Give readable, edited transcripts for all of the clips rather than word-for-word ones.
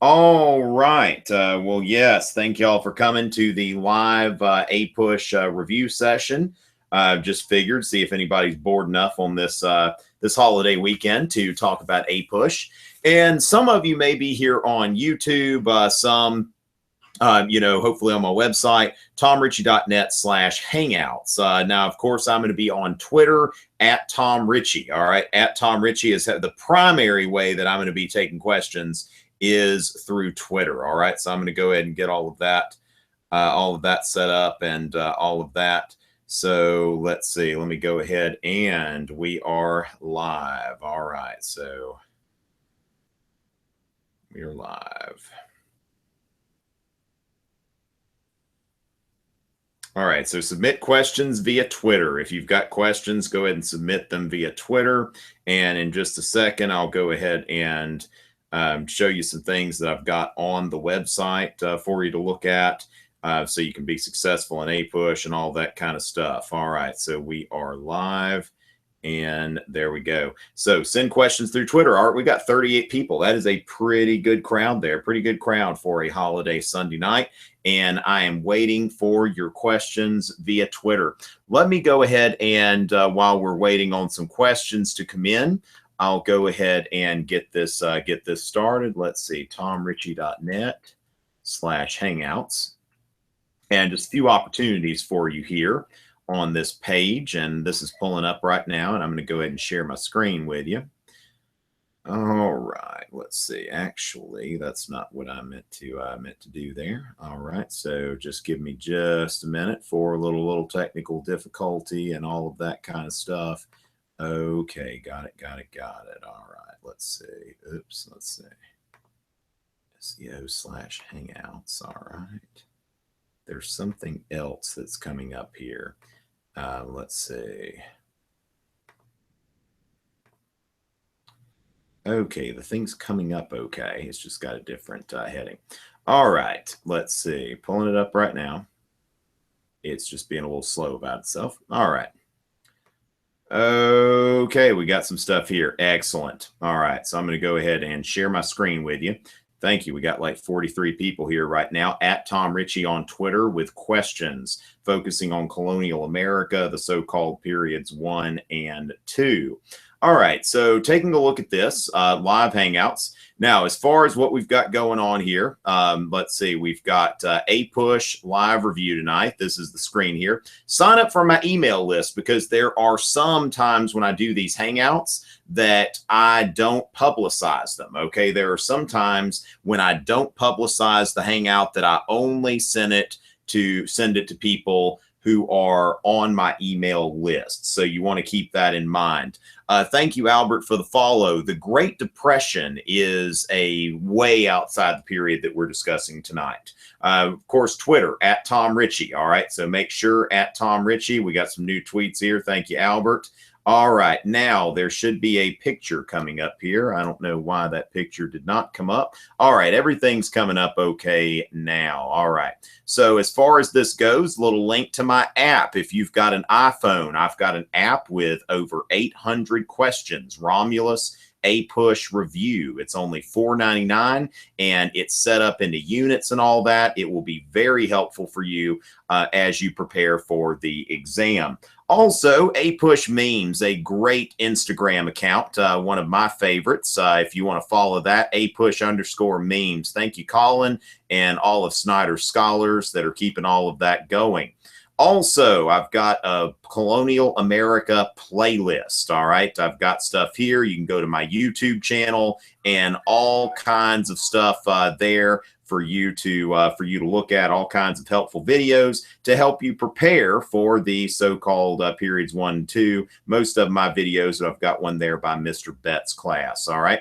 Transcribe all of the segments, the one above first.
All right. Well, yes, thank y'all for coming to the live APUSH review session. Just figured, see if anybody's bored enough on this holiday weekend to talk about APUSH. And some of you may be here on YouTube, some hopefully on my website, tomrichey.net/hangouts. Now, of course, I'm going to be on Twitter at Tom Richey. All right. At Tom Richey is the primary way that I'm going to be taking questions is through Twitter. All right. So I'm going to go ahead and get all of that set up and all of that. So let's see. Let me go ahead and we are live. All right. So we are live. All right, so submit questions via Twitter. If you've got questions, go ahead and submit them via Twitter. And in just a second, I'll go ahead and show you some things that I've got on the website for you to look at so you can be successful in APUSH and all that kind of stuff. All right, so we are live. And there we go. So send questions through Twitter. All right, we got 38 people. That is a pretty good crowd there. Pretty good crowd for a holiday Sunday night. And I am waiting for your questions via Twitter. Let me go ahead and while we're waiting on some questions to come in, I'll go ahead and get this started. Let's see, tomrichey.net/hangouts. And just a few opportunities for you here on this page, and this is pulling up right now, and I'm going to go ahead and share my screen with you. All right, let's see. Actually, that's not what I meant to do there. All right, so just give me just a minute for a little technical difficulty and all of that kind of stuff. Okay, got it. All right, let's see. Oops, let's see. SEO/hangouts. All right. There's something else that's coming up here. Let's see. Okay, the thing's coming up okay. It's just got a different heading. All right, let's see. Pulling it up right now. It's just being a little slow about itself. All right. Okay, we got some stuff here. Excellent. All right, so I'm going to go ahead and share my screen with you. Thank you. We got like 43 people here right now at Tom Richey on Twitter with questions focusing on colonial America, the so-called periods 1 and 2. All right, so taking a look at this, live Hangouts. Now, as far as what we've got going on here, let's see, we've got APUSH live review tonight. This is the screen here. Sign up for my email list because there are some times when I do these Hangouts that I don't publicize them, okay? There are some times when I don't publicize the Hangout that I only send it to people who are on my email list. So you want to keep that in mind. Thank you, Albert, for the follow. The Great Depression is a way outside the period that we're discussing tonight. Of course, Twitter, at Tom Richey. All right, so make sure at Tom Richey. We got some new tweets here. Thank you, Albert. All right, now there should be a picture coming up here. I don't know why that picture did not come up. All right, everything's coming up okay now. All right, so as far as this goes, a little link to my app. If you've got an iPhone, I've got an app with over 800 questions. Romulus APUSH review. It's only $4.99 and it's set up into units and all that. It will be very helpful for you as you prepare for the exam. Also, APUSH Memes, a great Instagram account, one of my favorites. If you want to follow that, APUSH_memes. Thank you, Colin, and all of Snyder's scholars that are keeping all of that going. Also, I've got a Colonial America playlist. All right, I've got stuff here. You can go to my YouTube channel and all kinds of stuff there for you to look at, all kinds of helpful videos to help you prepare for the so-called periods 1 and 2. Most of my videos, I've got one there by Mr. Betts' class. All right.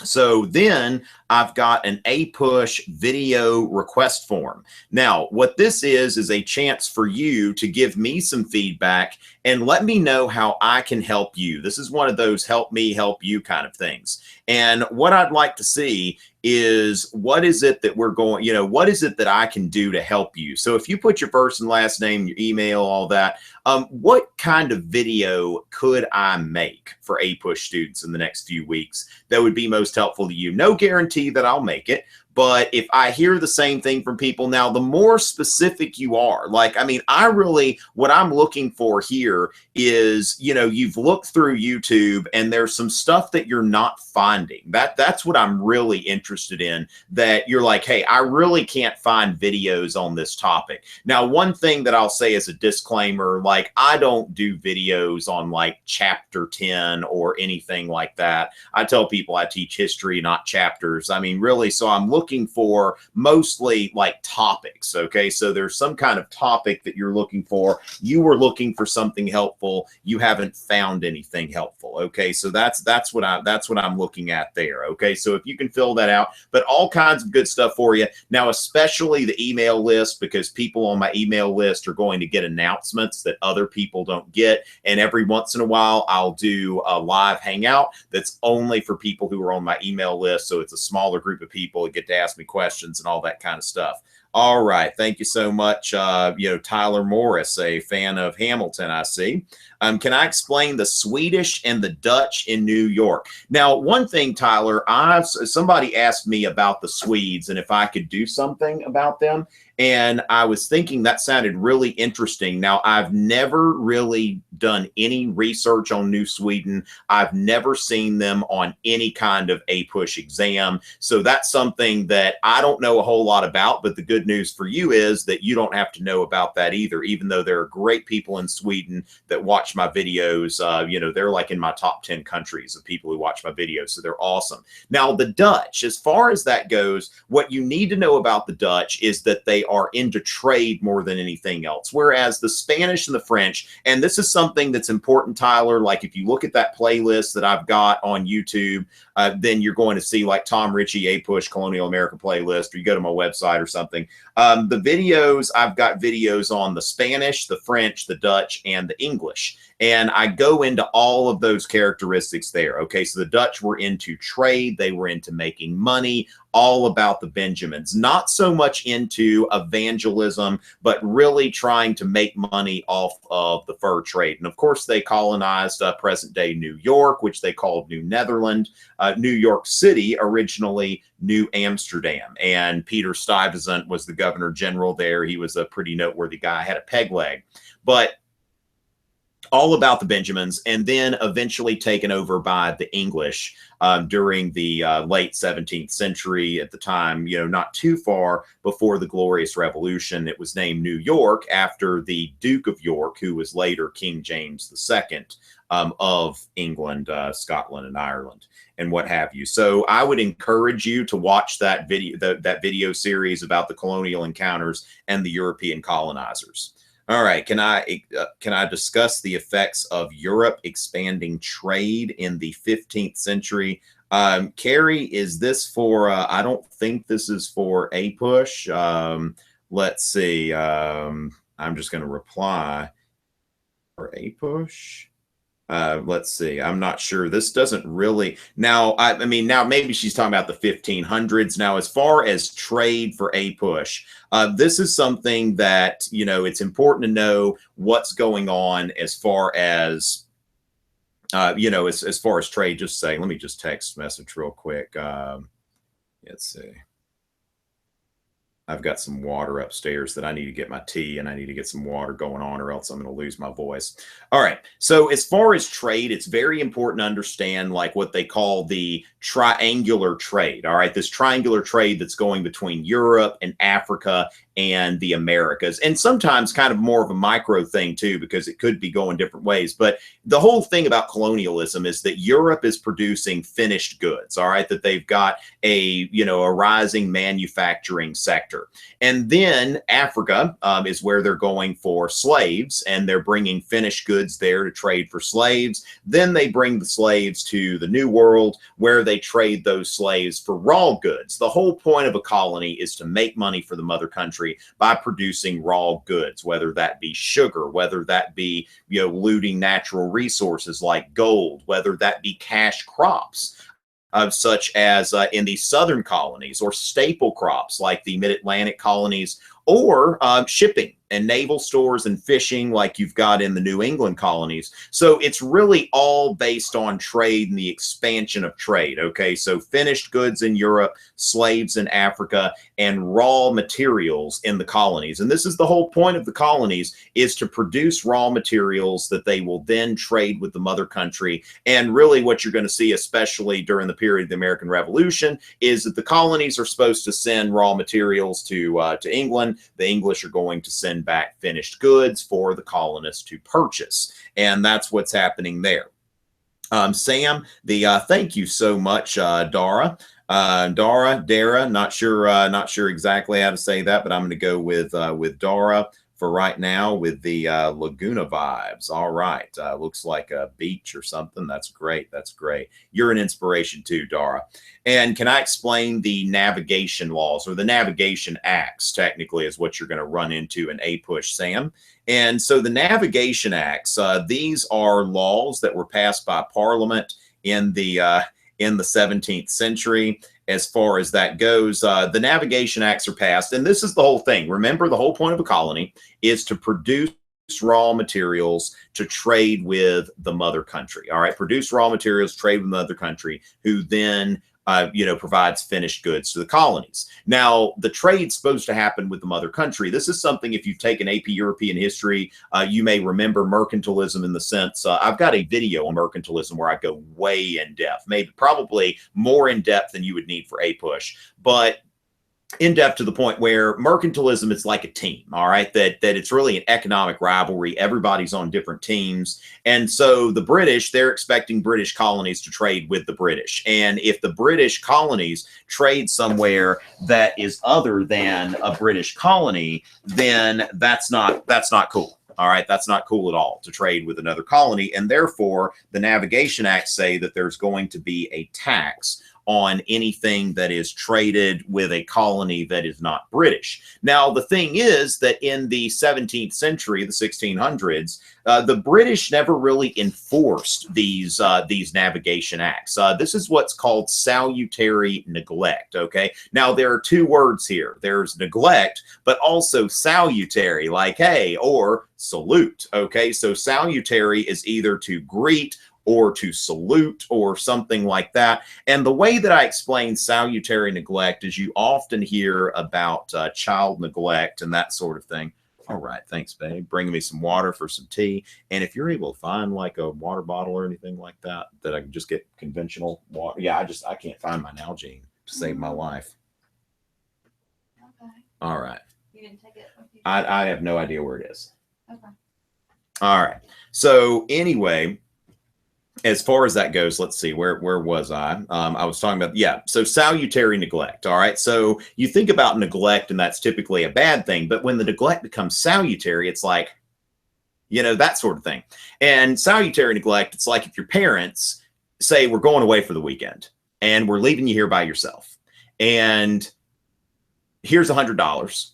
So then I've got an APUSH video request form. Now, what this is a chance for you to give me some feedback and let me know how I can help you. This is one of those help me, help you kind of things. And what I'd like to see is what is it that we're going, what is it that I can do to help you? So if you put your first and last name, your email, all that, what kind of video could I make for APUSH students in the next few weeks that would be most helpful to you? No guarantee that I'll make it, but if I hear the same thing from people, now the more specific you are, like, I mean, what I'm looking for here is, you've looked through YouTube and there's some stuff that you're not finding. That's what I'm really interested in, that you're like, hey, I really can't find videos on this topic. Now, one thing that I'll say as a disclaimer, like, I don't do videos on like chapter 10 or anything like that. I tell people I teach history, not chapters. I mean, really, so I'm looking for mostly like topics. Okay, so there's some kind of topic that you're looking for. You were looking for something helpful. You haven't found anything helpful. Okay, so that's what I'm looking at there. Okay, so if you can fill that out, but all kinds of good stuff for you. Now, especially the email list, because people on my email list are going to get announcements that other people don't get. And every once in a while, I'll do a live hangout that's only for people who are on my email list. So it's a smaller group of people that get to ask me questions and all that kind of stuff. All right. Thank you so much. Tyler Morris, a fan of Hamilton, I see. Can I explain the Swedish and the Dutch in New York? Now, one thing, Tyler, somebody asked me about the Swedes and if I could do something about them. And I was thinking that sounded really interesting. Now, I've never really done any research on New Sweden. I've never seen them on any kind of APUSH exam. So that's something that I don't know a whole lot about. But the good news for you is that you don't have to know about that either, even though there are great people in Sweden that watch my videos. They're like in my top 10 countries of people who watch my videos. So they're awesome. Now, the Dutch, as far as that goes, what you need to know about the Dutch is that they are into trade more than anything else. Whereas the Spanish and the French, and this is something that's important, Tyler, like if you look at that playlist that I've got on YouTube, then you're going to see like Tom Richey, APUSH, Colonial America playlist, or you go to my website or something. The videos, I've got videos on the Spanish, the French, the Dutch, and the English. And I go into all of those characteristics there. Okay, so the Dutch were into trade. They were into making money, all about the Benjamins, not so much into evangelism, but really trying to make money off of the fur trade. And of course, they colonized present day New York, which they called New Netherland, New York City, originally New Amsterdam. And Peter Stuyvesant was the governor general there. He was a pretty noteworthy guy, had a peg leg, but all about the Benjamins, and then eventually taken over by the English during the late 17th century. At the time, not too far before the Glorious Revolution, it was named New York after the Duke of York, who was later King James II of England, Scotland, and Ireland, and what have you. So I would encourage you to watch that video, that video series about the colonial encounters and the European colonizers. All right, can I discuss the effects of Europe expanding trade in the 15th century? Carrie, is this for, I don't think this is for APUSH. Let's see, I'm just going to reply for APUSH. Let's see. I'm not sure. This doesn't really. Now, I mean, now maybe she's talking about the 1500s. Now, as far as trade for APUSH, this is something that, it's important to know what's going on as far as, as far as trade. Just saying, let me just text message real quick. Let's see. I've got some water upstairs that I need to get my tea, and I need to get some water going on, or else I'm going to lose my voice. All right. So as far as trade, it's very important to understand like what they call the triangular trade. All right. This triangular trade that's going between Europe and Africa and the Americas, and sometimes kind of more of a micro thing too, because it could be going different ways. But the whole thing about colonialism is that Europe is producing finished goods. All right. That they've got a rising manufacturing sector. And then Africa is where they're going for slaves, and they're bringing finished goods there to trade for slaves. Then they bring the slaves to the New World, where they they trade those slaves for raw goods. The whole point of a colony is to make money for the mother country by producing raw goods, whether that be sugar, whether that be, looting natural resources like gold, whether that be cash crops. Such as in the southern colonies, or staple crops like the mid-Atlantic colonies, or shipping and naval stores and fishing like you've got in the New England colonies. So it's really all based on trade and the expansion of trade. Okay, so finished goods in Europe, slaves in Africa, and raw materials in the colonies. And this is the whole point of the colonies, is to produce raw materials that they will then trade with the mother country. And really what you're going to see, especially during the period of the American Revolution, is that the colonies are supposed to send raw materials to England. The English are going to send back finished goods for the colonists to purchase. And that's what's happening there. Sam, thank you so much, Dara. Dara, not sure exactly how to say that, but I'm going to go with Dara for right now with the Laguna vibes. All right. Looks like a beach or something. That's great. That's great. You're an inspiration too, Dara. And can I explain the navigation laws, or the navigation acts, technically, is what you're going to run into in APUSH, Sam. And so the navigation acts, these are laws that were passed by Parliament in the 17th century. As far as that goes, the navigation acts are passed, and this is the whole thing. Remember, the whole point of a colony is to produce raw materials to trade with the mother country. All right, produce raw materials, trade with the mother country, who then provides finished goods to the colonies. Now, the trade's supposed to happen with the mother country. This is something, if you've taken AP European history, you may remember mercantilism in the sense, I've got a video on mercantilism where I go way in depth, probably more in depth than you would need for APUSH, but in depth to the point where mercantilism is like a team, all right, that it's really an economic rivalry. Everybody's on different teams. And so the British, they're expecting British colonies to trade with the British. And if the British colonies trade somewhere that is other than a British colony, then that's not cool. All right, that's not cool at all to trade with another colony. And therefore, the Navigation Acts say that there's going to be a tax on anything that is traded with a colony that is not British. Now, the thing is that in the 17th century, the 1600s, the British never really enforced these navigation acts. This is what's called salutary neglect, okay? Now, there are two words here. There's neglect, but also salutary, like hey, or salute, okay? So salutary is either to greet or to salute or something like that. And the way that I explain salutary neglect is you often hear about child neglect and that sort of thing. All right, thanks, babe. Bring me some water for some tea. And if you're able to find like a water bottle or anything like that, that I can just get conventional water. Yeah, I can't find my Nalgene to save my life. Okay. All right. You didn't take it with you? I have no idea where it is. Okay. All right. So anyway, as far as that goes, let's see, where was I? I was talking about, yeah, so salutary neglect, all right? So you think about neglect, and that's typically a bad thing, but when the neglect becomes salutary, it's like, that sort of thing. And salutary neglect, it's like if your parents say, we're going away for the weekend, and we're leaving you here by yourself, and here's $100.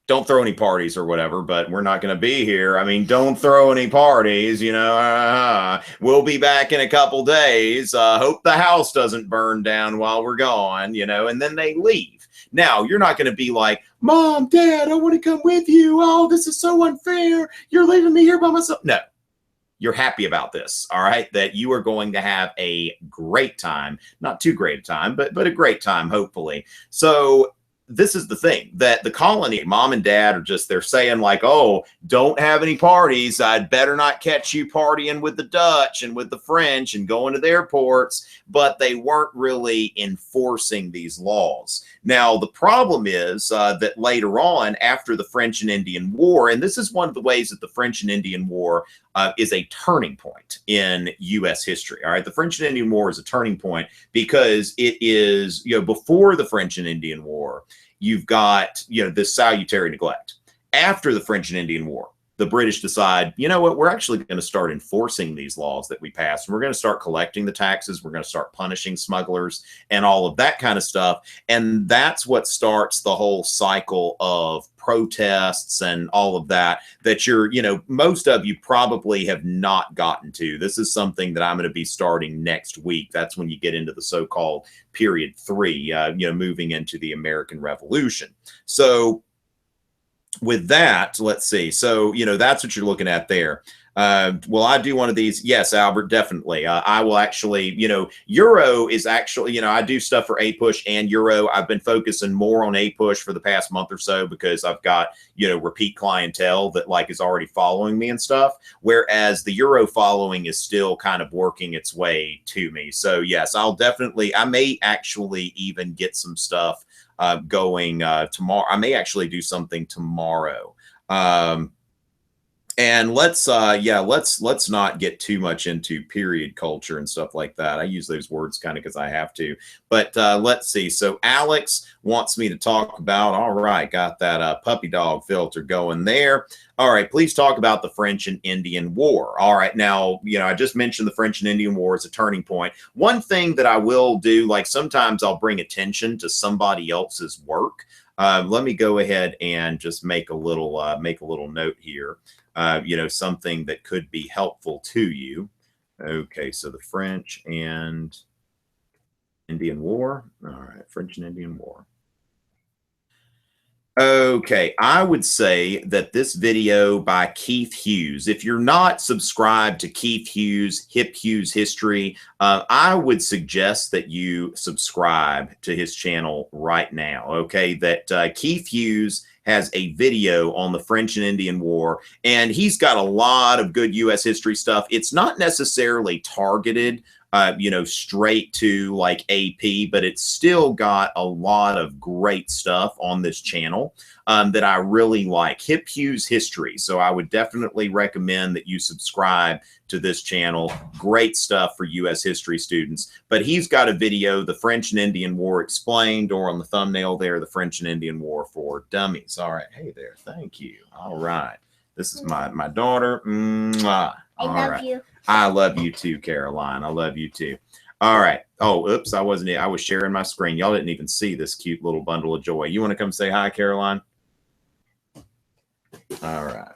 Don't throw any parties or whatever, but we're not going to be here. I mean, don't throw any parties, we'll be back in a couple days. Hope the house doesn't burn down while we're gone, and then they leave. Now, you're not going to be like, Mom, Dad, I want to come with you. Oh, this is so unfair. You're leaving me here by myself. No, you're happy about this, all right, that you are going to have a great time, not too great a time, but a great time, hopefully. So this is the thing, that the colony, mom and dad are they're saying like, oh, don't have any parties. I'd better not catch you partying with the Dutch and with the French and going to their ports. But they weren't really enforcing these laws. Now, the problem is that later on, after the French and Indian War, and this is one of the ways that the French and Indian War is a turning point in U.S. history. All right, the French and Indian War is a turning point because it is, before the French and Indian War, you've got, this salutary neglect. After the French and Indian War, the British decide, you know what, we're actually going to start enforcing these laws that we passed. And we're going to start collecting the taxes. We're going to start punishing smugglers and all of that kind of stuff. And that's what starts the whole cycle of protests and all of that, that you're, you know, most of you probably have not gotten to. This is something that I'm going to be starting next week. That's when you get into the so-called period 3, you know, moving into the American Revolution. So with that, let's see. So, you know, that's what you're looking at there. Will I do one of these? Yes, Albert, definitely. I will actually, you know, Euro is actually, you know, I do stuff for APUSH and Euro. I've been focusing more on APUSH for the past month or so because I've got, you know, repeat clientele that like is already following me and stuff. Whereas the Euro following is still kind of working its way to me. So yes, I'll definitely, I may actually even get some stuff going tomorrow. I may actually do something tomorrow. And let's not get too much into period culture and stuff like that. I use those words kind of because I have to. But let's see. So Alex wants me to talk about, all right, got that puppy dog filter going there. All right, please talk about the French and Indian War. All right, now, you know, I just mentioned the French and Indian War as a turning point. One thing that I will do, like sometimes I'll bring attention to somebody else's work. Let me go ahead and just make a little note here. You know, something that could be helpful to you. Okay, so the French and Indian War. All right, French and Indian War. Okay, I would say that this video by Keith Hughes, if you're not subscribed to Keith Hughes, Hip Hughes History, I would suggest that you subscribe to his channel right now, okay? That Keith Hughes has a video on the French and Indian War, and he's got a lot of good U.S. history stuff. It's not necessarily targeted you know, straight to like AP, but it's still got a lot of great stuff on this channel that I really like. Hip Hughes History. So I would definitely recommend that you subscribe to this channel. Great stuff for U.S. history students. But he's got a video, The French and Indian War Explained, or on the thumbnail there, The French and Indian War for Dummies. All right. Hey there. Thank you. All right. This is my daughter. Mwah. I love you. I love you too, Caroline. I love you too. All right. Oh, oops. I was sharing my screen. Y'all didn't even see this cute little bundle of joy. You want to come say hi, Caroline? All right.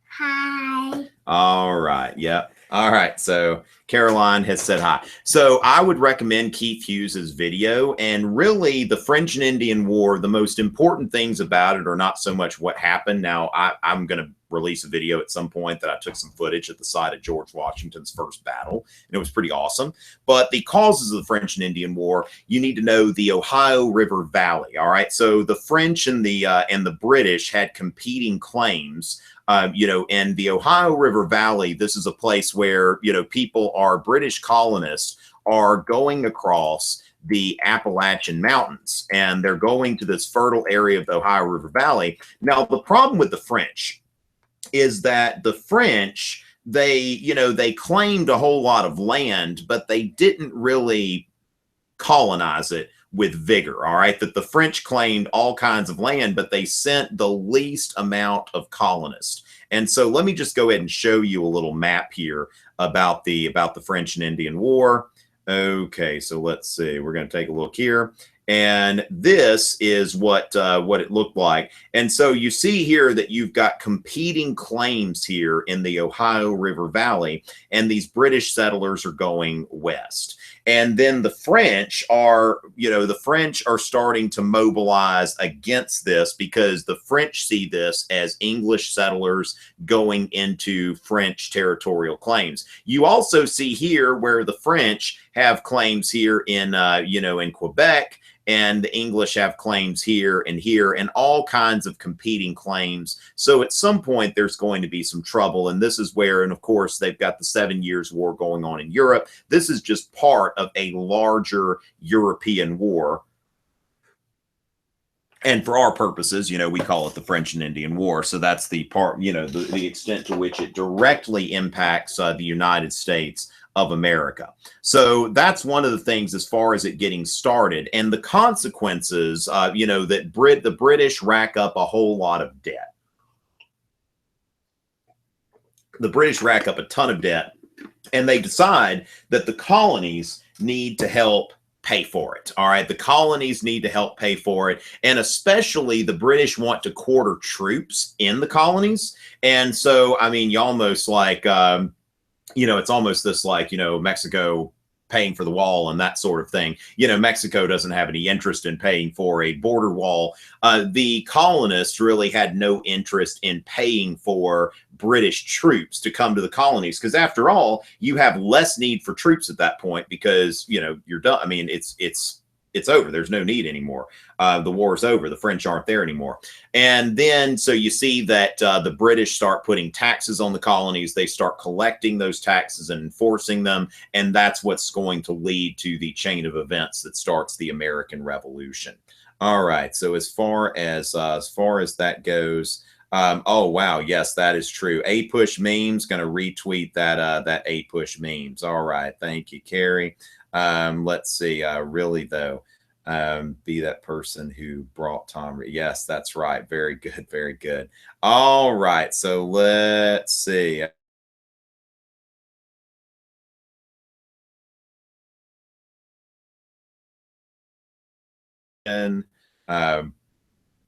Hi. All right. Yep. All right. So Caroline has said hi. So I would recommend Keith Hughes's video. And really, the French and Indian War, the most important things about it are not so much what happened. Now, I'm going to release a video at some point that I took some footage at the site of George Washington's first battle, and it was pretty awesome. But the causes of the French and Indian War, you need to know the Ohio River Valley. All right. So the French and the British had competing claims. You know, in the Ohio River Valley, this is a place where, you know, people are British colonists are going across the Appalachian Mountains, and they're going to this fertile area of the Ohio River Valley. Now, the problem with the French is that the French, they claimed a whole lot of land, but they didn't really colonize it with vigor. All right. That the French claimed all kinds of land, but they sent the least amount of colonists. And so let me just go ahead and show you a little map here about the French and Indian War. Okay, so let's see. We're going to take a look here. And this is what it looked like. And so you see here that you've got competing claims here in the Ohio River Valley, and these British settlers are going west. And then the French are starting to mobilize against this because the French see this as English settlers going into French territorial claims. You also see here where the French have claims here in Quebec, and the English have claims here, and all kinds of competing claims. So at some point, there's going to be some trouble. And this is where, and of course, they've got the 7 Years' War going on in Europe. This is just part of a larger European war. And for our purposes, we call it the French and Indian War. So that's the part, the extent to which it directly impacts the United States of America. So that's one of the things as far as it getting started, and the consequences, that the British rack up a whole lot of debt. the British rack up a ton of debt, and they decide that the colonies need to help pay for it. All right. The colonies need to help pay for it. And especially the British want to quarter troops in the colonies. And so, I mean, you almost like, you know, it's almost this like, you know, Mexico paying for the wall and that sort of thing. You know, Mexico doesn't have any interest in paying for a border wall. The colonists really had no interest in paying for British troops to come to the colonies, because after all, you have less need for troops at that point because, you know, you're done. I mean, it's over. There's no need anymore. The war's over. The French aren't there anymore. And then, so you see that the British start putting taxes on the colonies. They start collecting those taxes and enforcing them. And that's what's going to lead to the chain of events that starts the American Revolution. All right. So as far as that goes, oh, wow. Yes, that is true. APUSH memes, going to retweet that, that APUSH memes. All right. Thank you, Carrie. Let's see, really though, be that person who brought Tom. Yes, that's right. Very good. Very good. All right. So let's see. And,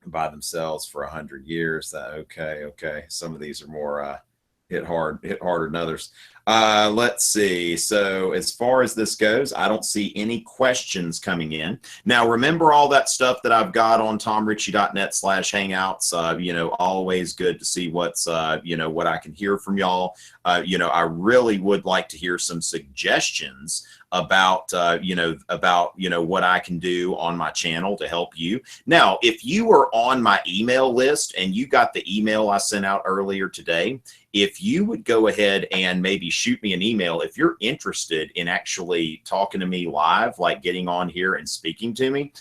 by themselves for 100 years. Okay. Okay. Some of these are more, hit harder than others. Let's see. So as far as this goes, I don't see any questions coming in. Now, remember all that stuff that I've got on tomrichey.net/hangouts. You know, always good to see what's, you know, what I can hear from y'all. You know, I really would like to hear some suggestions about, you know, what I can do on my channel to help you. Now, if you are on my email list and you got the email I sent out earlier today, if you would go ahead and maybe shoot me an email, if you're interested in actually talking to me live, like getting on here and speaking to me,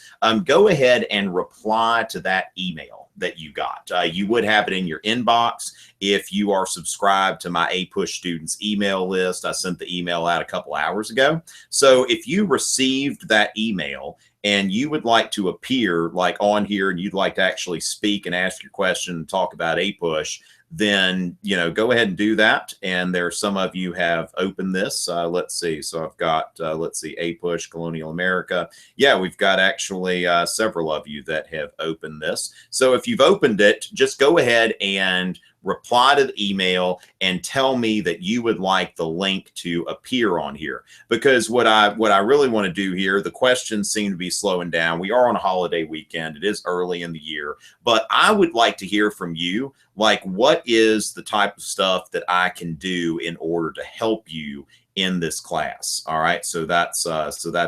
go ahead and reply to that email that you got. You would have it in your inbox if you are subscribed to my APUSH students email list. I sent the email out a couple hours ago. So if you received that email and you would like to appear like on here and you'd like to actually speak and ask your question and talk about APUSH, then, you know, go ahead and do that. And there are some of you have opened this. Let's see. So I've got, let's see, APUSH, Colonial America. Yeah, we've got actually several of you that have opened this. So if you've opened it, just go ahead and reply to the email and tell me that you would like the link to appear on here. Because what I really want to do here, the questions seem to be slowing down. We are on a holiday weekend. It is early in the year, but I would like to hear from you. Like, what is the type of stuff that I can do in order to help you in this class? All right. So that's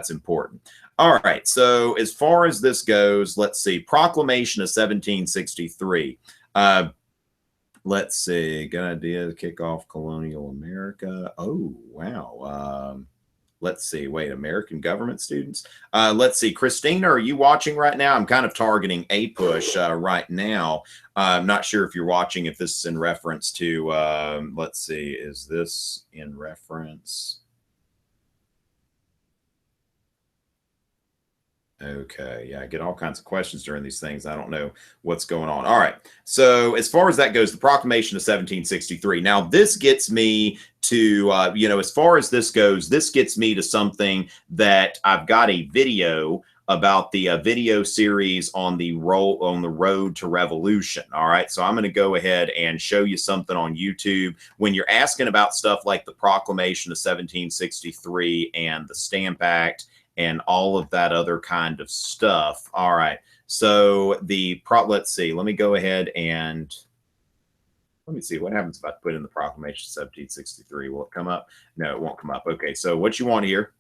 important. All right. So as far as this goes, let's see. Proclamation of 1763. Let's see. Good idea to kick off Colonial America. Oh, wow. Let's see. Wait, American government students. Let's see. Christina, are you watching right now? I'm kind of targeting APUSH right now. I'm not sure if you're watching, if this is in reference to, let's see. Is this in reference? Okay, yeah, I get all kinds of questions during these things. I don't know what's going on. All right, so as far as that goes, the Proclamation of 1763. Now, this gets me to, you know, as far as this goes, this gets me to something that I've got a video about, the video series on the road to revolution. All right, so I'm going to go ahead and show you something on YouTube. When you're asking about stuff like the Proclamation of 1763 and the Stamp Act and all of that other kind of stuff. All right. So let's see. Let me go ahead and let me see what happens if I put in the Proclamation of 1763. Will it come up? No, it won't come up. Okay. So what you want here,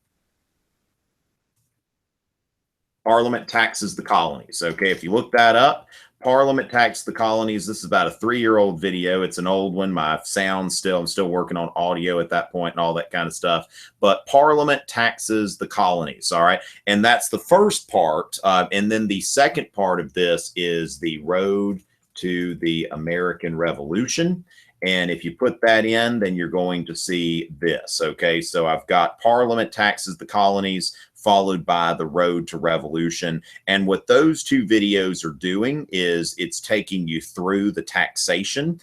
Parliament taxes the colonies. Okay. If you look that up, Parliament taxed the colonies. This is about a 3-year-old video. It's an old one. My sound I'm still working on audio at that point and all that kind of stuff. But Parliament taxes the colonies. All right. And that's the first part. And then the second part of this is the road to the American Revolution. And if you put that in, then you're going to see this. Okay. So I've got Parliament taxes the colonies, followed by the road to revolution. And what those two videos are doing is it's taking you through the taxation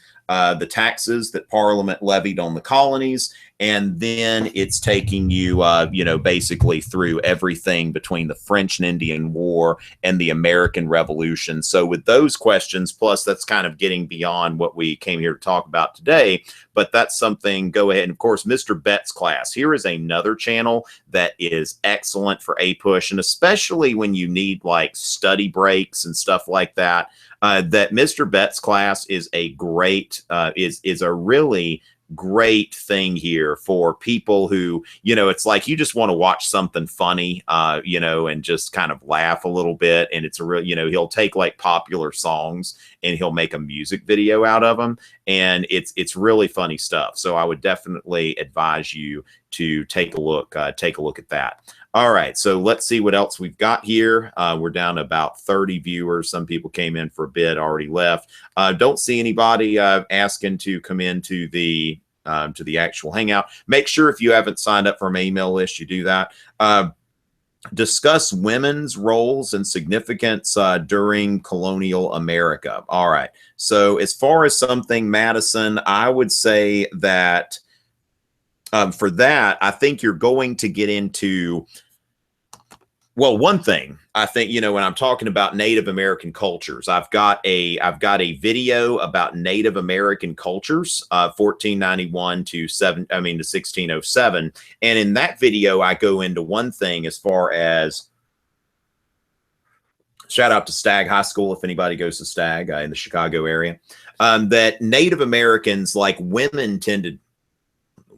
the taxes that Parliament levied on the colonies, and then it's taking you, you know, basically through everything between the French and Indian War and the American Revolution. So with those questions, plus that's kind of getting beyond what we came here to talk about today, but that's something, go ahead. And of course, Mr. Bett's class. Here is another channel that is excellent for APUSH, and especially when you need like study breaks and stuff like that. That Mr. Bett's class is a great, is a really great thing here for people who, you know, it's like you just want to watch something funny, you know, and just kind of laugh a little bit. And it's a real, you know, he'll take like popular songs and he'll make a music video out of them. And it's really funny stuff. So I would definitely advise you to take a look at that. All right, so let's see what else we've got here. We're down to about 30 viewers. Some people came in for a bit, already left. Don't see anybody asking to come into the actual hangout. Make sure if you haven't signed up for my email list, you do that. Discuss women's roles and significance during colonial America. All right, so as far as something, Madison, I would say that for that, I think you're going to get into, well, one thing I think, you know, when I'm talking about Native American cultures, I've got a video about Native American cultures, 1491 to 1607, and in that video I go into one thing as far as, shout out to Stagg High School if anybody goes to Stagg in the Chicago area, that Native Americans, like women, tended.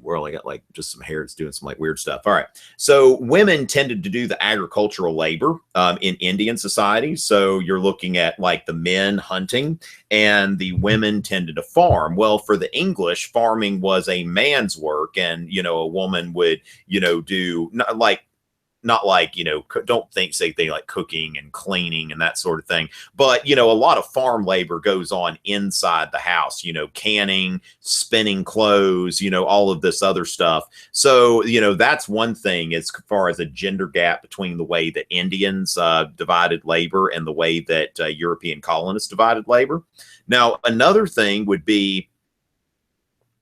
World, I got like just some hair that's doing some like weird stuff. All right, so women tended to do the agricultural labor in Indian societies. So you're looking at like the men hunting and the women tended to farm. Well, for the English, farming was a man's work, and you know, a woman would, you know, do not like, you know, don't say things like cooking and cleaning and that sort of thing. But, you know, a lot of farm labor goes on inside the house, you know, canning, spinning clothes, you know, all of this other stuff. So, you know, that's one thing as far as a gender gap between the way that Indians divided labor and the way that European colonists divided labor. Now, another thing would be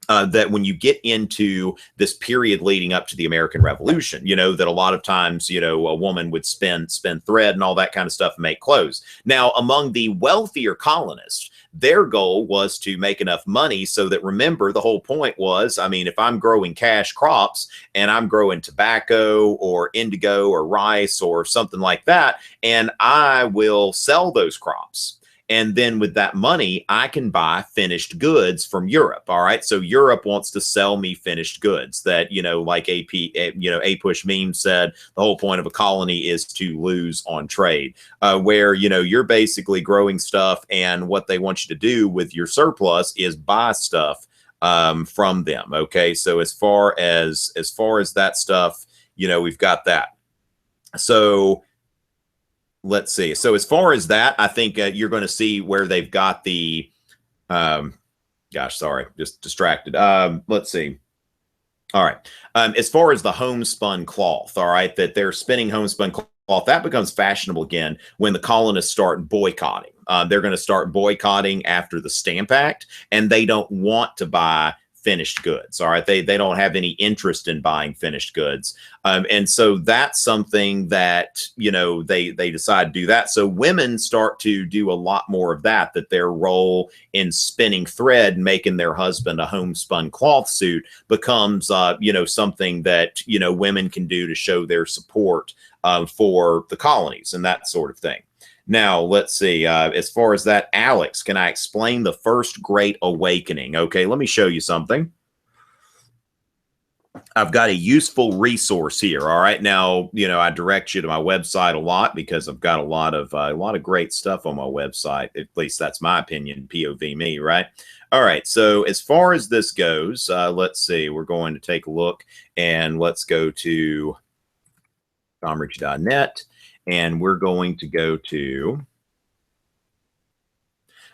that when you get into this period leading up to the American Revolution, you know, that a lot of times, you know, a woman would spin thread and all that kind of stuff and make clothes. Now, among the wealthier colonists, their goal was to make enough money so that, remember, the whole point was, I mean, if I'm growing cash crops and I'm growing tobacco or indigo or rice or something like that, and I will sell those crops. And then with that money, I can buy finished goods from Europe. All right. So Europe wants to sell me finished goods that, you know, like APUSH meme said, the whole point of a colony is to lose on trade, where, you know, you're basically growing stuff. And what they want you to do with your surplus is buy stuff from them. OK, so as far as that stuff, you know, we've got that. So let's see. So as far as that, I think you're going to see where they've got the, gosh, sorry, just distracted. Let's see. All right. As far as the homespun cloth, all right, that they're spinning homespun cloth, that becomes fashionable again when the colonists start boycotting. They're going to start boycotting after the Stamp Act, and they don't want to buy finished goods. All right. They don't have any interest in buying finished goods. And so that's something that, you know, they decide to do that. So women start to do a lot more of that their role in spinning thread, making their husband a homespun cloth suit becomes, you know, something that, you know, women can do to show their support for the colonies and that sort of thing. Now, let's see. As far as that, Alex, can I explain the First Great Awakening? Okay, let me show you something. I've got a useful resource here. All right. Now, you know, I direct you to my website a lot because I've got a lot of great stuff on my website. At least that's my opinion, POV me, right? All right. So as far as this goes, let's see. We're going to take a look and let's go to tomrichey.net. And we're going to go to,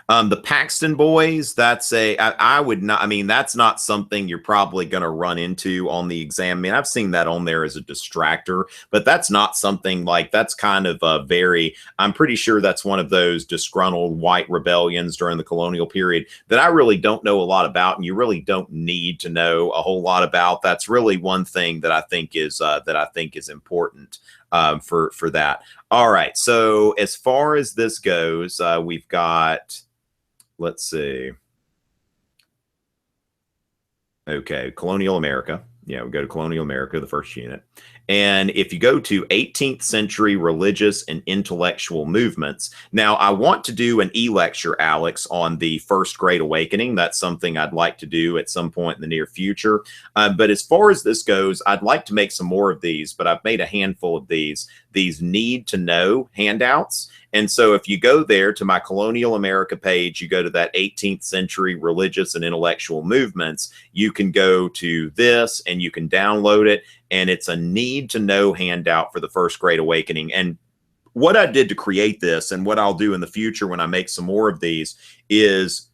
The Paxton Boys, I would not, I mean, that's not something you're probably going to run into on the exam. I mean, I've seen that on there as a distractor, but that's not something like, that's kind of a very, I'm pretty sure that's one of those disgruntled white rebellions during the colonial period that I really don't know a lot about, and you really don't need to know a whole lot about. That's really one thing that I think is important for that. All right. So as far as this goes, we've got, let's see. Okay, Colonial America. Yeah, we go to Colonial America, the first unit. And if you go to 18th century religious and intellectual movements, now I want to do an e-lecture, Alex, on the First Great Awakening. That's something I'd like to do at some point in the near future. But as far as this goes, I'd like to make some more of these, but I've made a handful of these need to know handouts. And so if you go there to my Colonial America page, you go to that 18th century religious and intellectual movements, you can go to this and you can download it. And it's a need to know handout for the First Great Awakening. And what I did to create this, and what I'll do in the future when I make some more of these, is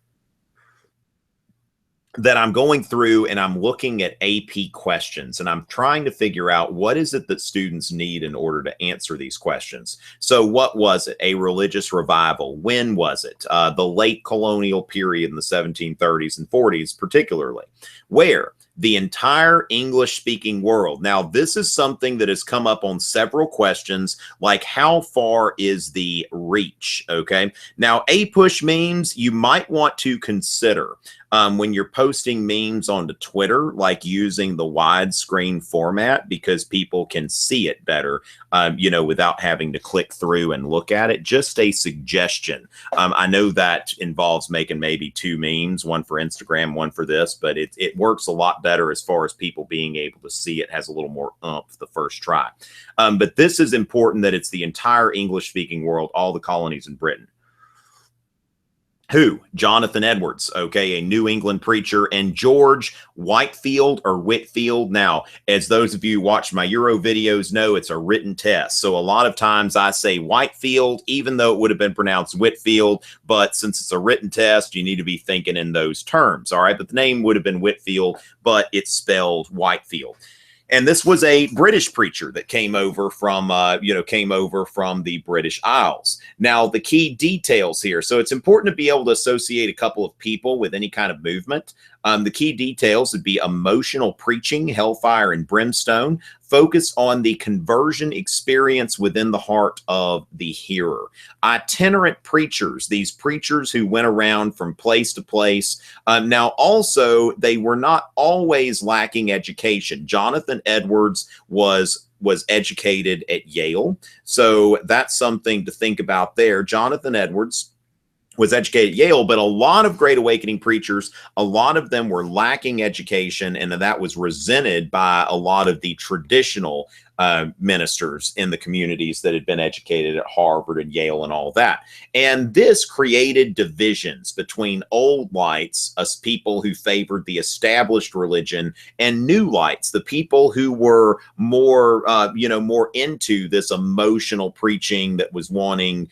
that I'm going through and I'm looking at AP questions, and I'm trying to figure out what is it that students need in order to answer these questions. So what was it? A religious revival. When was it? The late colonial period in the 1730s and 40s, particularly. Where? The entire English-speaking world. Now, this is something that has come up on several questions, like how far is the reach, okay? Now, APUSH memes, you might want to consider when you're posting memes onto Twitter, like using the widescreen format, because people can see it better, you know, without having to click through and look at it. Just a suggestion. I know that involves making maybe 2 memes, one for Instagram, one for this, but it works a lot better as far as people being able to see it, has a little more oomph the first try. But this is important, that it's the entire English-speaking world, all the colonies in Britain. Who? Jonathan Edwards, okay, a New England preacher, and George Whitefield or Whitfield. Now, as those of you who watch my Euro videos know, it's a written test. So a lot of times I say Whitefield, even though it would have been pronounced Whitfield. But since it's a written test, you need to be thinking in those terms, all right? But the name would have been Whitfield, but it's spelled Whitefield. And this was a British preacher that came over from, came over from the British Isles. Now, the key details here. So it's important to be able to associate a couple of people with any kind of movement. The key details would be emotional preaching, hellfire and brimstone, focused on the conversion experience within the heart of the hearer. Itinerant preachers, these preachers who went around from place to place. Now, also, they were not always lacking education. Jonathan Edwards was educated at Yale. So that's something to think about there. Jonathan Edwards was educated at Yale, but a lot of Great Awakening preachers, a lot of them were lacking education, and that was resented by a lot of the traditional ministers in the communities that had been educated at Harvard and Yale and all that. And this created divisions between old lights, us people who favored the established religion, and new lights, the people who were more, more into this emotional preaching that was wanting,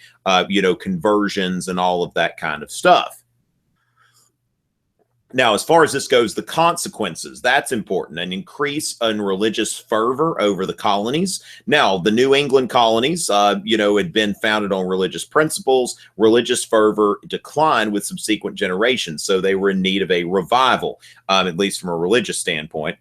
conversions and all of that kind of stuff. Now, as far as this goes, the consequences, that's important. An increase in religious fervor over the colonies. Now, the New England colonies, had been founded on religious principles. Religious fervor declined with subsequent generations. So they were in need of a revival, at least from a religious standpoint.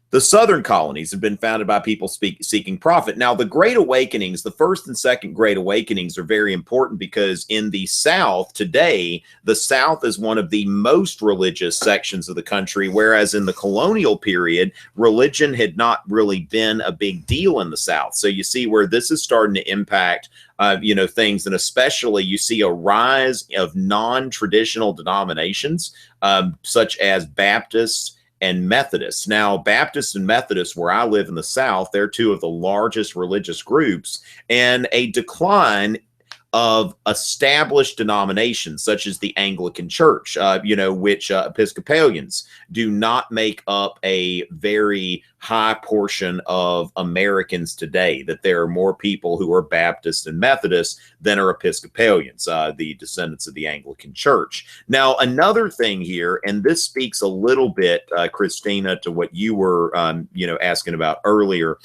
The southern colonies have been founded by people seeking profit. Now, the Great Awakenings, the first and second Great Awakenings, are very important because in the South today, the South is one of the most religious sections of the country, whereas in the colonial period, religion had not really been a big deal in the South. So you see where this is starting to impact things, and especially you see a rise of non-traditional denominations, such as Baptists and Methodists. Now, Baptists and Methodists, where I live in the South, they're two of the largest religious groups, and a decline of established denominations such as the Anglican Church, which Episcopalians do not make up a very high portion of Americans today, that there are more people who are Baptist and Methodist than are Episcopalians, the descendants of the Anglican Church. Now, another thing here, and this speaks a little bit, Christina, to what you were, asking about earlier,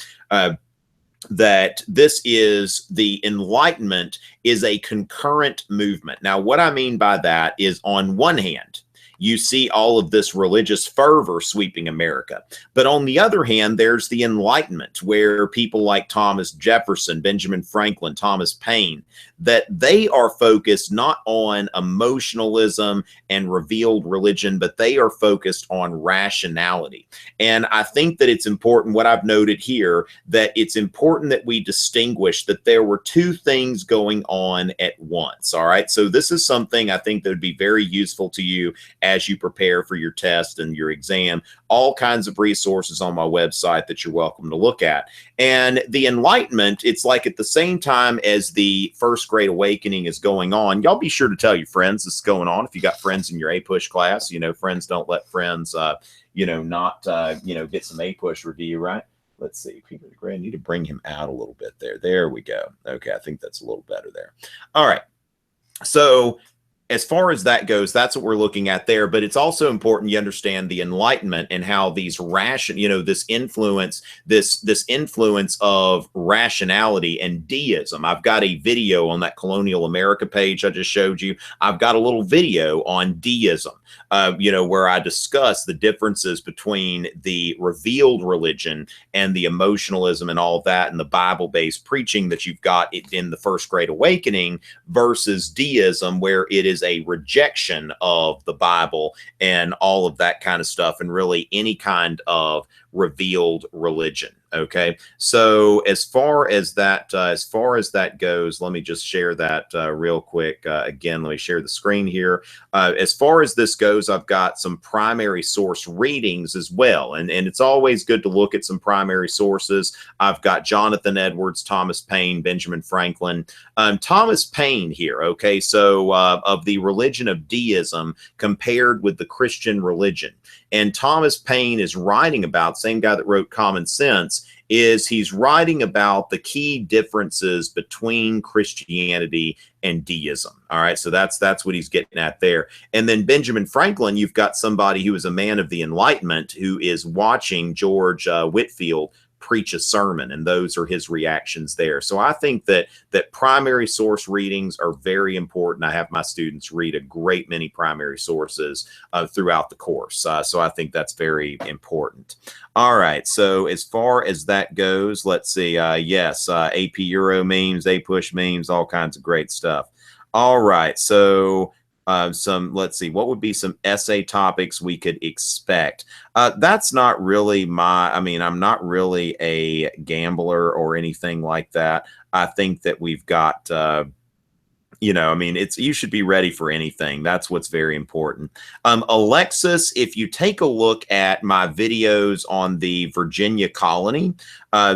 that this is the Enlightenment is a concurrent movement. Now, what I mean by that is, on one hand, you see all of this religious fervor sweeping America. But on the other hand, there's the Enlightenment, where people like Thomas Jefferson, Benjamin Franklin, Thomas Paine, that they are focused not on emotionalism and revealed religion, but they are focused on rationality. And I think that it's important, what I've noted here, that it's important that we distinguish that there were two things going on at once. All right. So this is something I think that would be very useful to you as you prepare for your test and your exam. All kinds of resources on my website that you're welcome to look at. And the Enlightenment, it's like at the same time as the First Great Awakening is going on, y'all be sure to tell your friends this is going on. If you got friends in your APUSH class, friends don't let friends, not get some APUSH review, right? Let's see, Peter the Great, I need to bring him out a little bit there. There we go. Okay, I think that's a little better there. All right. So as far as that goes, that's what we're looking at there. But it's also important you understand the Enlightenment and how these this influence of rationality and deism. I've got a video on that Colonial America page I just showed you. I've got a little video on deism, where I discuss the differences between the revealed religion and the emotionalism and all of that, and the Bible-based preaching that you've got in the First Great Awakening versus deism, where it is a rejection of the Bible and all of that kind of stuff, and really any kind of revealed religion. Okay, so as far as that goes, let me just share that real quick. Again, let me share the screen here. As far as this goes, I've got some primary source readings as well, and it's always good to look at some primary sources. I've got Jonathan Edwards, Thomas Paine, Benjamin Franklin, Thomas Paine here. Okay, so of the religion of deism compared with the Christian religion. And Thomas Paine is writing about, same guy that wrote Common Sense, he's writing about the key differences between Christianity and deism. All right, so that's what he's getting at there. And then Benjamin Franklin, you've got somebody who is a man of the Enlightenment who is watching George Whitefield preach a sermon, and those are his reactions there. So I think that primary source readings are very important. I have my students read a great many primary sources throughout the course. So I think that's very important. All right. So as far as that goes, let's see. Yes, AP Euro memes, APUSH memes, all kinds of great stuff. All right. So let's see, what would be some essay topics we could expect? That's not really I'm not really a gambler or anything like that. I think that we've got, you should be ready for anything. That's what's very important. Alexis, if you take a look at my videos on the Virginia colony,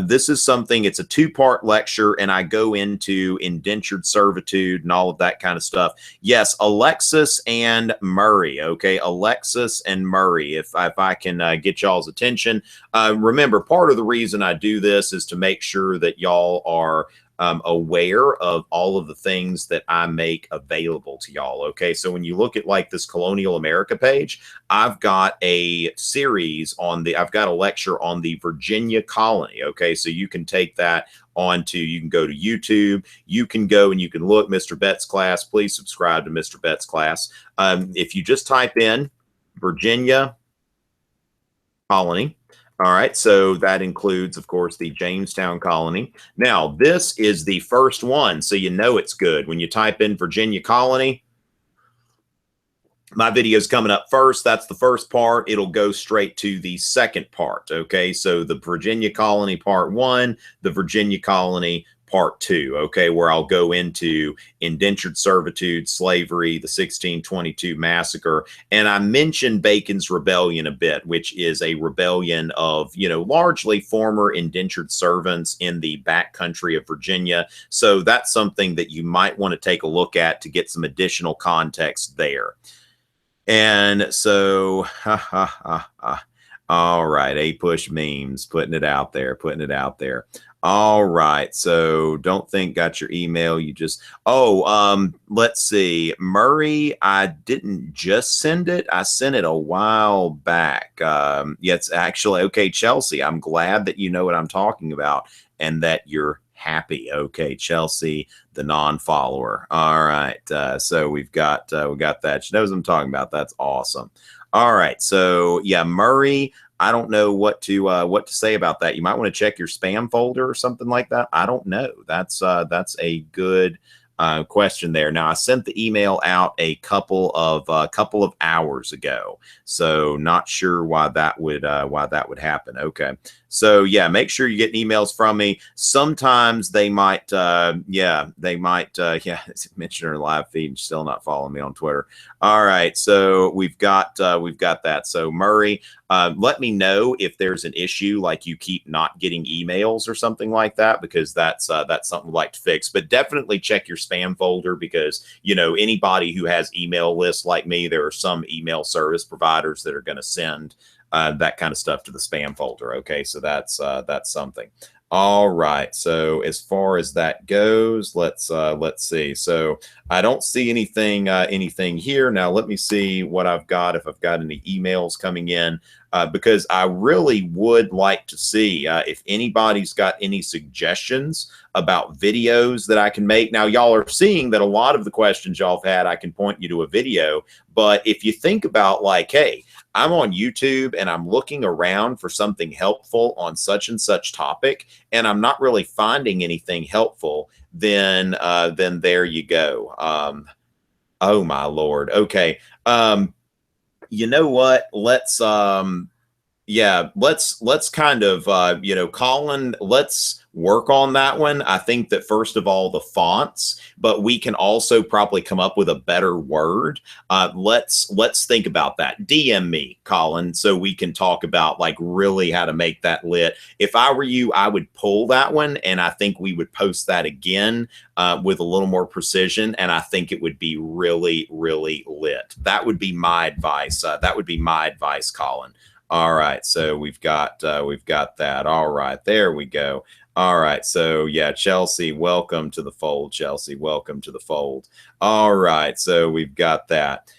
this is something, it's a two-part lecture, and I go into indentured servitude and all of that kind of stuff. Yes, Alexis and Murray, okay? Alexis and Murray, if I can get y'all's attention. Remember, part of the reason I do this is to make sure that y'all are aware of all of the things that I make available to y'all. Okay, so when you look at like this Colonial America page, I've got a series I've got a lecture on the Virginia colony. Okay, so you can take that you can go to YouTube, you can go and you can look Mr. Betts class. Please subscribe to Mr. Betts class. If you just type in Virginia colony, all right, so that includes, of course, the Jamestown colony. Now, this is the first one, so you know it's good. When you type in Virginia colony, my video is coming up first. That's the first part. It'll go straight to the second part, okay? So the Virginia colony part 1, the Virginia colony part 2, okay, where I'll go into indentured servitude, slavery, the 1622 massacre, and I mentioned Bacon's Rebellion a bit, which is a rebellion of, you know, largely former indentured servants in the backcountry of Virginia. So that's something that you might want to take a look at to get some additional context there. And so, all right, APUSH memes, putting it out there, putting it out there. All right, so don't think got your email. You just, let's see. Murray, I didn't just send it. I sent it a while back. Yeah, it's actually, okay, Chelsea, I'm glad that you know what I'm talking about and that you're happy. Okay, Chelsea, the non-follower. All right, so we got that. She knows what I'm talking about. That's awesome. All right, so yeah, Murray, I don't know what to say about that. You might want to check your spam folder or something like that. I don't know. That's a good question there. Now, I sent the email out a couple of hours ago, so not sure why that would happen. Okay, so yeah, make sure you get emails from me. Sometimes they might mention her live feed and still not following me on Twitter. All right, so we've got that. So Murray, let me know if there's an issue, like you keep not getting emails or something like that, because that's something we'd like to fix. But definitely check your spam folder, because, you know, anybody who has email lists like me, there are some email service providers that are going to send that kind of stuff to the spam folder. Okay, so that's something. All right, so as far as that goes, let's see. So I don't see anything here. Now let me see what I've got, if I've got any emails coming in, because I really would like to see if anybody's got any suggestions about videos that I can make. Now, y'all are seeing that a lot of the questions y'all have had, I can point you to a video. But if you think about, like, hey, I'm on YouTube and I'm looking around for something helpful on such and such topic, and I'm not really finding anything helpful, then there you go. Oh my Lord. Okay. You know what? Let's kind of, you know, Colin, let's work on that one. I think that first of all, the fonts, but we can also probably come up with a better word. Let's think about that. DM me, Colin, so we can talk about, like, really how to make that lit. If I were you, I would pull that one, and I think we would post that again with a little more precision, and I think it would be really, really lit. That would be my advice. Colin. All right, so we've got that. All right, there we go. All right, so yeah, Chelsea, welcome to the fold. Chelsea, welcome to the fold. All right, so we've got that.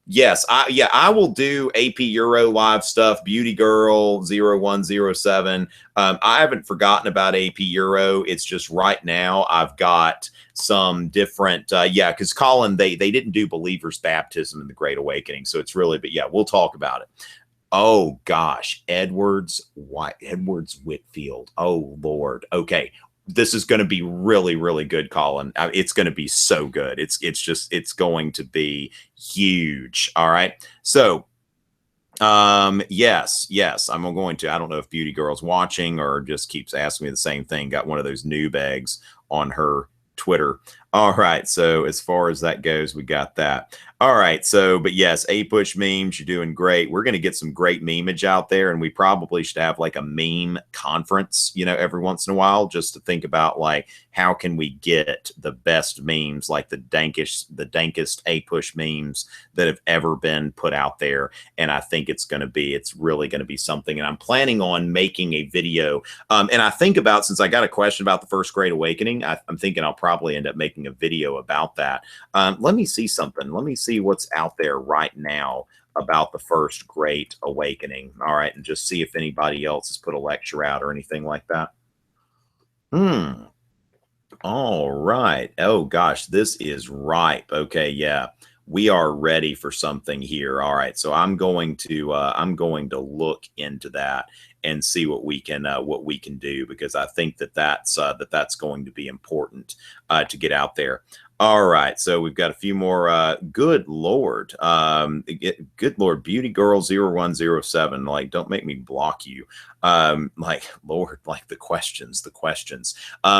Yes, I will do AP Euro live stuff. Beauty Girl 0107. I haven't forgotten about AP Euro. It's just right now I've got some different, because Colin, they didn't do believers baptism in the Great Awakening, so it's really, but yeah, we'll talk about it. Oh gosh, Edwards Whitfield. Oh Lord. Okay, this is going to be really, really good, Colin. It's going to be so good. It's going to be huge. All right. So, yes, I'm going to. I don't know if Beauty Girl's watching or just keeps asking me the same thing. Got one of those noob eggs on her Twitter. All right, so as far as that goes, we got that. All right, so, but yes, APUSH memes, you're doing great. We're going to get some great memeage out there, and we probably should have like a meme conference, you know, every once in a while, just to think about, like, how can we get the best memes, like the dankest APUSH memes that have ever been put out there. And I think it's really going to be something. And I'm planning on making a video. And I think about, since I got a question about the First Great Awakening, I'm thinking I'll probably end up making a video about that. Let me see something. Let me see what's out there right now about the First Great Awakening. All right, and just see if anybody else has put a lecture out or anything like that. All right. Oh gosh, this is ripe. Okay, yeah. We are ready for something here. All right, so I'm going to look into that and see what we can do, because I think that's going to be important to get out there. All right, so we've got a few more. Good Lord, good Lord, Beauty Girl 0107. Like, don't make me block you. Like, Lord, like the questions.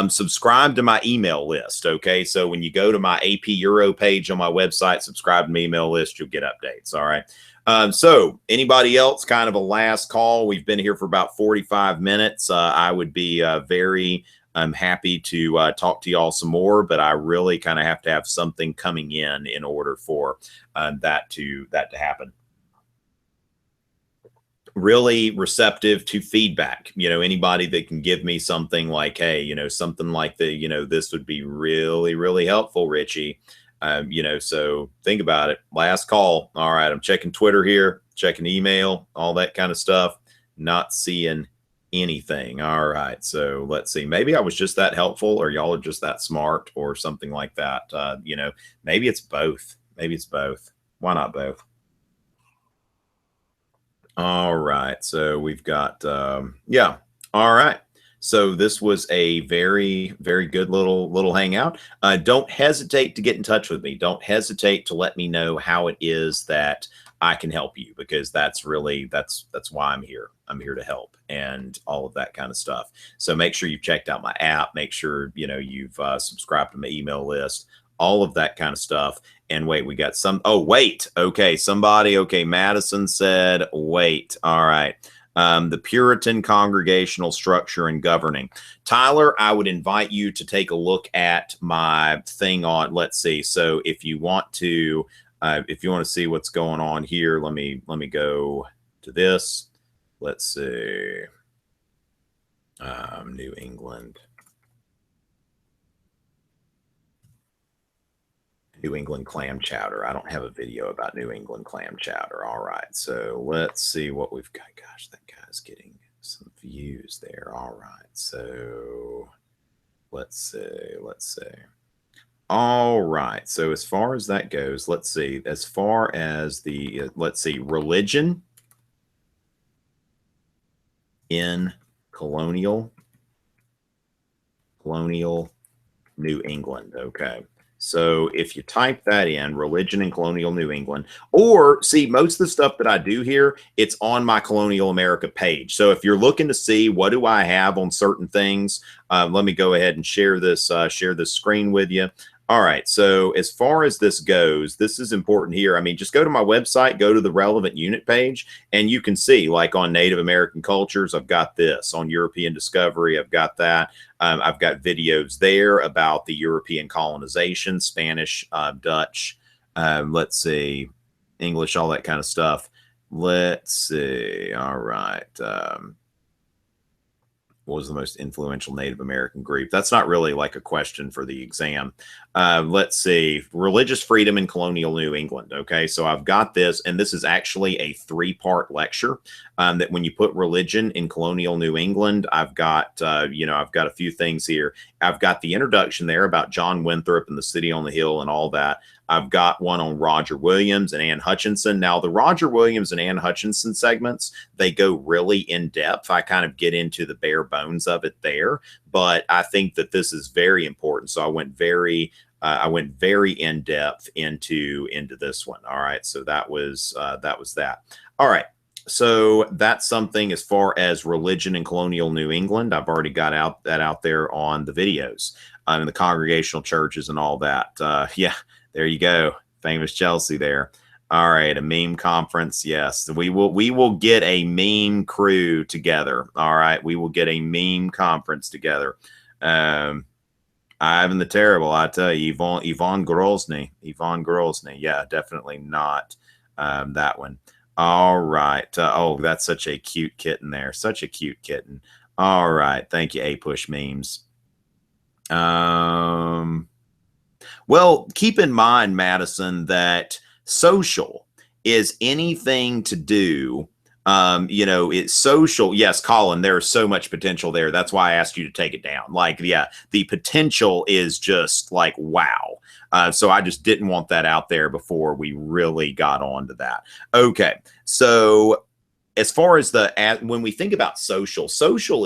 Subscribe to my email list. Okay, so when you go to my AP Euro page on my website, subscribe to my email list. You'll get updates. All right. So anybody else? Kind of a last call. We've been here for about 45 minutes. I would be I'm happy to talk to y'all some more, but I really kind of have to have something coming in order for that to happen. Really receptive to feedback. Anybody that can give me something like, hey, something like this would be really, really helpful, Richie. So think about it. Last call. All right, I'm checking Twitter here, checking email, all that kind of stuff. Not seeing anything. All right, so let's see. Maybe I was just that helpful, or y'all are just that smart, or something like that. Maybe it's both. Maybe it's both. Why not both? All right, so we've got yeah. All right. So this was a very, very good little hangout. Don't hesitate to get in touch with me. Don't hesitate to let me know how it is that I can help you, because that's why I'm here. I'm here to help and all of that kind of stuff. So make sure you've checked out my app. Make sure you've subscribed to my email list. All of that kind of stuff. And wait, we got some. Oh, wait. Okay, somebody. Okay, Madison said, wait. All right. The Puritan congregational structure and governing. Tyler, I would invite you to take a look at my thing on, let's see. So if you want to see what's going on here, let me go to this. Let's see. New England clam chowder. I don't have a video about New England clam chowder. All right, so let's see what we've got. Gosh, that guy's getting some views there. All right, so let's see. All right, so as far as that goes, let's see. As far as the let's see, religion in colonial New England. Okay. So if you type that in, religion in colonial New England, or see, most of the stuff that I do here, it's on my Colonial America page. So if you're looking to see what do I have on certain things, let me go ahead and share this screen with you. All right. So as far as this goes, this is important here. I mean, just go to my website, go to the relevant unit page, and you can see, like on Native American cultures, I've got this. On European discovery, I've got that. I've got videos there about the European colonization, Spanish, Dutch, let's see, English, all that kind of stuff. Let's see. All right. What was the most influential Native American group? That's not really like a question for the exam. Let's see. Religious freedom in colonial New England. Okay, so I've got this, and this is actually a 3-part lecture that when you put religion in colonial New England, I've got, I've got a few things here. I've got the introduction there about John Winthrop and the City on the Hill and all that. I've got one on Roger Williams and Anne Hutchinson. Now, the Roger Williams and Anne Hutchinson segments, they go really in depth. I kind of get into the bare bones of it there, but I think that this is very important. So I went very in depth into this one. All right, so that was that. All right. So that's something as far as religion in colonial New England. I've already got that out there on the videos and the congregational churches and all that. Yeah. There you go. Famous Chelsea there. All right. A meme conference. Yes. We will get a meme crew together. All right. We will get a meme conference together. Ivan the Terrible. I tell you, Yvonne Grozny. Yeah, definitely not that one. All right. Oh, that's such a cute kitten there. Such a cute kitten. All right. Thank you, APUSH memes. Well, keep in mind, Madison, that social is anything to do. It's social. Yes, Colin, there's so much potential there. That's why I asked you to take it down. Like, yeah, the potential is just like, wow. So I just didn't want that out there before we really got onto that. Okay. So as far as when we think about social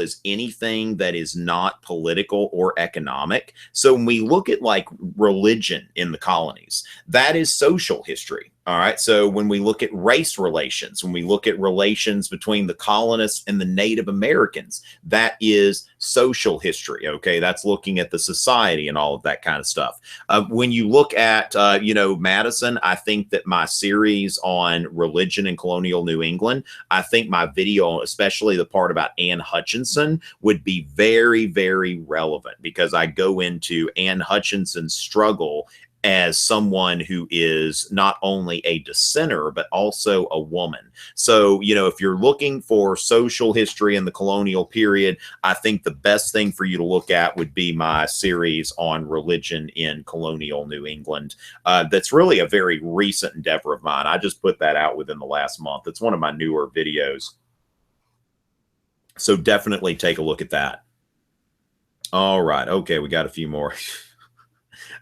is anything that is not political or economic. So when we look at like religion in the colonies, that is social history. All right. So when we look at race relations, when we look at relations between the colonists and the Native Americans, that is social history. Okay. That's looking at the society and all of that kind of stuff. When you look at, Madison, I think that my series on religion in colonial New England, I think my video, especially the part about Anne Hutchinson, would be very, very relevant because I go into Anne Hutchinson's struggle as someone who is not only a dissenter, but also a woman. So, if you're looking for social history in the colonial period, I think the best thing for you to look at would be my series on religion in colonial New England. That's really a very recent endeavor of mine. I just put that out within the last month. It's one of my newer videos. So definitely take a look at that. All right. Okay, we got a few more.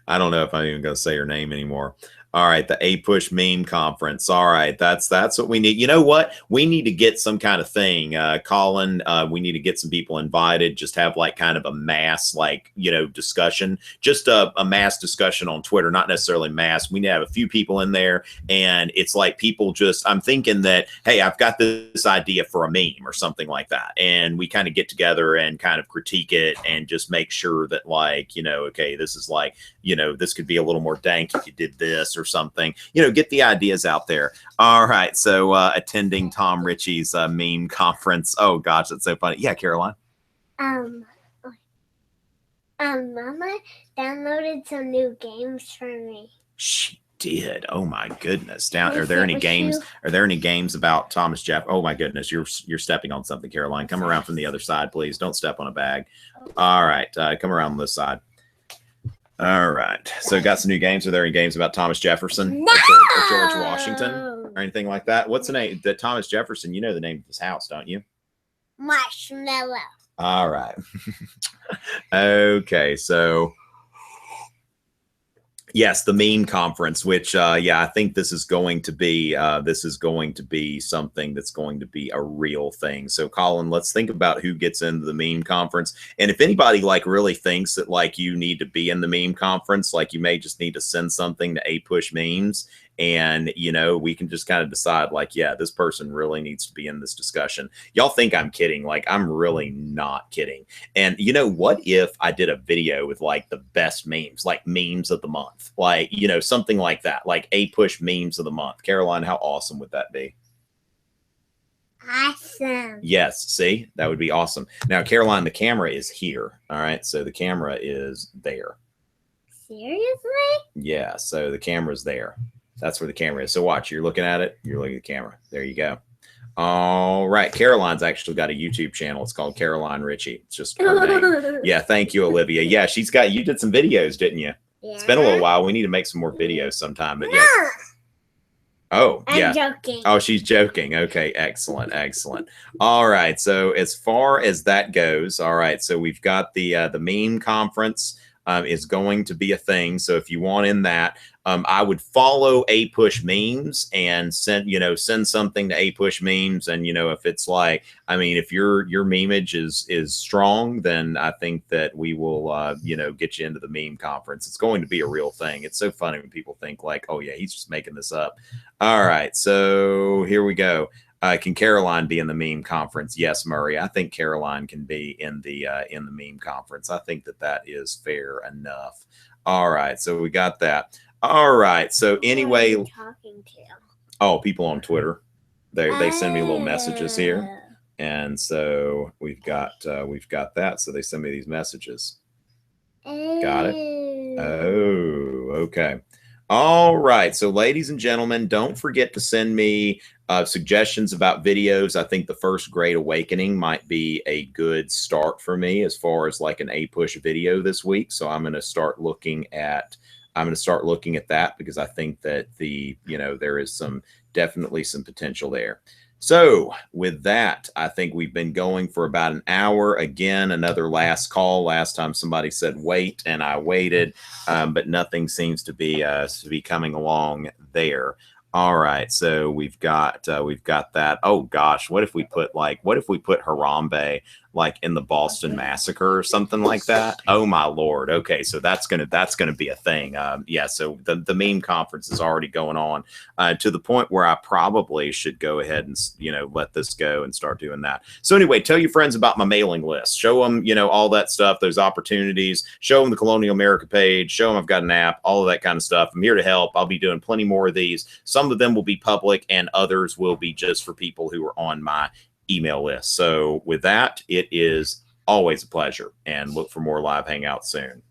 I don't know if I'm even going to say her name anymore. All right, the APUSH meme conference. All right, that's what we need. You know what? We need to get some kind of thing, Colin. We need to get some people invited. Just have like kind of a mass, discussion. Just a mass discussion on Twitter, not necessarily mass. We need to have a few people in there, and it's like people just. I'm thinking that, hey, I've got this idea for a meme or something like that, and we kind of get together and kind of critique it and just make sure that, okay, this is this could be a little more dank if you did this or something, get the ideas out there. All right. So attending Tom Richey's meme conference. Oh gosh, that's so funny. Yeah, Caroline. Mama downloaded some new games for me. She did. Oh my goodness. Are there any games? Are there any games about Thomas Jeff? Oh my goodness, you're stepping on something, Caroline. Come around from the other side, please. Don't step on a bag. All right. Come around this side. All right. So got some new games. Are there any games about Thomas Jefferson or George Washington or anything like that? What's the name? The Thomas Jefferson, you know the name of his house, don't you? Marshmallow. All right. Okay. So yes, the meme conference, which I think this is going to be something that's going to be a real thing. So Colin, let's think about who gets into the meme conference. And if anybody really thinks that you need to be in the meme conference, you may just need to send something to APUSH memes. And, we can just kind of decide yeah, this person really needs to be in this discussion. Y'all think I'm kidding. I'm really not kidding. And what if I did a video with the best memes, memes of the month, something like that, APUSH memes of the month. Caroline, how awesome would that be? Awesome. Yes. See, that would be awesome. Now, Caroline, the camera is here. All right. So the camera is there. Seriously? Yeah. So the camera's there. That's where the camera is. So watch, you're looking at it. You're looking at the camera. There you go. All right. Caroline's actually got a YouTube channel. It's called Caroline Richey. It's just her name. Yeah. Thank you, Olivia. Yeah. You did some videos, didn't you? Yeah. It's been a little while. We need to make some more videos sometime, but yeah. Oh, yeah. I'm joking. Oh, she's joking. Okay. Excellent. Excellent. All right. So as far as that goes, all right. So we've got the meme conference. Is going to be a thing. So if you want in that, I would follow APUSH memes and send something to APUSH memes. And, if it's if your memeage is strong, then I think that we will, get you into the meme conference. It's going to be a real thing. It's so funny when people think oh yeah, he's just making this up. All right. So here we go. Can Caroline be in the meme conference? Yes, Murray. I think Caroline can be in the meme conference. I think that is fair enough. All right, so we got that. All right. So anyway, who are you talking to? Oh, people on Twitter. They send me little messages here, and so we've got that. So they send me these messages. Got it. Oh, okay. All right. So ladies and gentlemen, don't forget to send me suggestions about videos. I think the First Great Awakening might be a good start for me as far as an APUSH video this week. So I'm going to start looking at that because I think that there is definitely some potential there. So with that, I think we've been going for about an hour. Again, another last call. Last time somebody said wait, and I waited, but nothing seems to be coming along there. All right, so we've got that. Oh gosh, what if we put Harambe like in the Boston Massacre or something like that? Oh my lord. Okay, so that's gonna be a thing. Yeah, so the meme conference is already going on to the point where I probably should go ahead and let this go and start doing that. So anyway, tell your friends about my mailing list. Show them all that stuff, those opportunities. Show them the Colonial America page. Show them I've got an app, all of that kind of stuff. I'm here to help. I'll be doing plenty more of these. Some of them will be public and others will be just for people who are on my email list. So with that, it is always a pleasure, and look for more live hangouts soon.